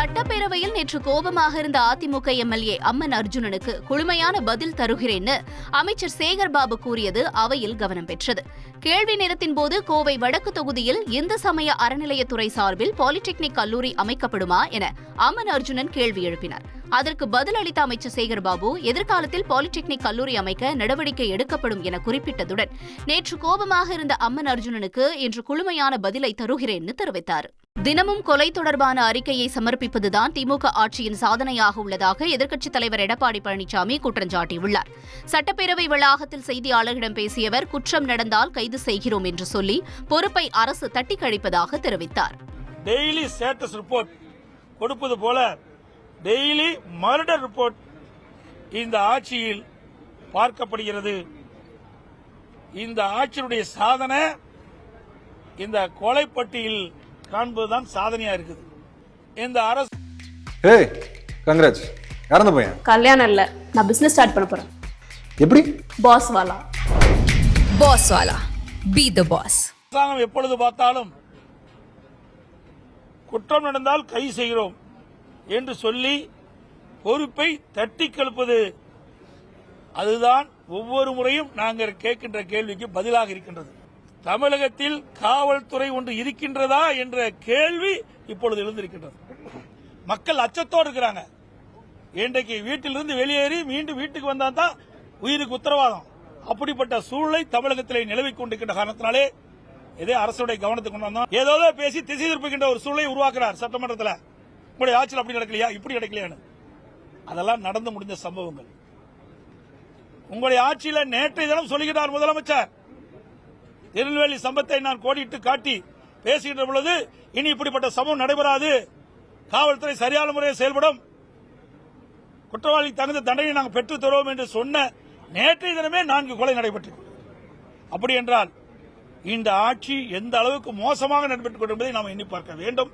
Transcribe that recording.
சட்டப்பேரவையில் நேற்று கோபமாக இருந்த அதிமுக எம்எல்ஏ அம்மன் அர்ஜுனனுக்கு குளுமையான பதில் தருகிறேன்னு அமைச்சர் சேகர் பாபு கூறியது அவையில் கவனம் பெற்றது. கேள்வி நேரத்தின் போது கோவை வடக்கு தொகுதியில் இந்து சமய அறநிலையத்துறை சார்பில் பாலிடெக்னிக் கல்லூரி அமைக்கப்படுமா என அம்மன் அர்ஜுனன் கேள்வி எழுப்பினார். அதற்கு பதில் அளித்த அமைச்சர் சேகர் பாபு எதிர்காலத்தில் பாலிடெக்னிக் கல்லூரி அமைக்க நடவடிக்கை எடுக்கப்படும் என குறிப்பிட்டதுடன் நேற்று கோபமாக இருந்த அம்மன் அர்ஜுனனுக்கு இன்று குளுமையான பதிலை தருகிறேன்னு தெரிவித்தார். தினமும் கொலை தொடர்பான அறிக்கையை சமர்ப்பிப்பதுதான் திமுக ஆட்சியின் சாதனையாக உள்ளதாக எதிர்க்கட்சித் தலைவர் எடப்பாடி பழனிசாமி குற்றம் சாட்டியுள்ளார். சட்டப்பேரவை வளாகத்தில் செய்தியாளர்களிடம் பேசிய அவர் குற்றம் நடந்தால் கைது செய்கிறோம் என்று சொல்லி பொறுப்பை அரசு தட்டி கழிப்பதாக தெரிவித்தார். டெய்லி ஸ்டேட்டஸ் ரிப்போர்ட் கொடுப்பது போல டெய்லி மர்டர் ரிப்போர்ட் இந்த ஆட்சியில் பார்க்கப்படுகிறது. இந்த ஆட்சியுடைய சாதனை இந்த கொலைப்பட்டியில் காண்பதுதான் சாதனையா இருக்குது. இந்த அரசு கங்க்ராட்ஸ். யாரந்த பையன்? கல்யாணம் இல்ல, நான் பிசினஸ் ஸ்டார்ட் பண்ண போறேன். எப்படி? பாஸ் வாலா. பாஸ் வாலா, பி தி பாஸ். அரசாங்கம் எப்பொழுது பார்த்தாலும் குற்றம் நடந்தால் கை செய்கிறோம் என்று சொல்லி பொறுப்பை தட்டி கழிப்பது, அதுதான் ஒவ்வொரு முறையும் நாங்கள் கேட்கின்ற கேள்விக்கு பதிலாக இருக்கின்றது. தமிழகத்தில் காவல்துறை ஒன்று இருக்கின்றதா என்ற கேள்வி இப்பொழுது எழுந்திருக்கின்றது. மக்கள் அச்சத்தோடு இருக்கிறாங்க. இன்றைக்கு வீட்டிலிருந்து வெளியேறி மீண்டும் வீட்டுக்கு வந்தால் தான் உயிருக்கு உத்தரவாதம். அப்படிப்பட்ட சூழ்நிலை தமிழகத்திலே நிலவிக் கொண்டிருக்கின்ற காரணத்தினாலே இதே அரசுடைய கவனத்துக்கு கொண்டு வந்தோம். ஏதோ பேசி திசை திருப்புகின்ற ஒரு சூழ்நிலை உருவாக்குறார் சட்டமன்றத்தில். உங்களுடைய ஆட்சியில் அப்படி நடக்கலையா, இப்படி நடக்கலையான்னு. அதெல்லாம் நடந்து முடிந்த சம்பவங்கள். உங்களுடைய ஆட்சியில் நேற்றைய தினம் சொல்லுகிறார் முதலமைச்சர், திருநெல்வேலி சம்பவத்தை நான் கோடிட்டு காட்டி பேசுகின்ற பொழுது இனி இப்படிப்பட்ட சம்பவம் நடைபெறாது, காவல்துறை சரியான முறையில் செயல்படும், குற்றவாளிக்கு தகுந்த தண்டனை நாங்கள் பெற்றுத் தருவோம் என்று சொன்ன நேற்றைய தினமே 4 கொலை நடைபெற்றது. அப்படி என்றால் இந்த ஆட்சி எந்த அளவுக்கு மோசமாக நடைபெற்றுக் கொண்டிருப்பதை நாம் எண்ணி பார்க்க வேண்டும்.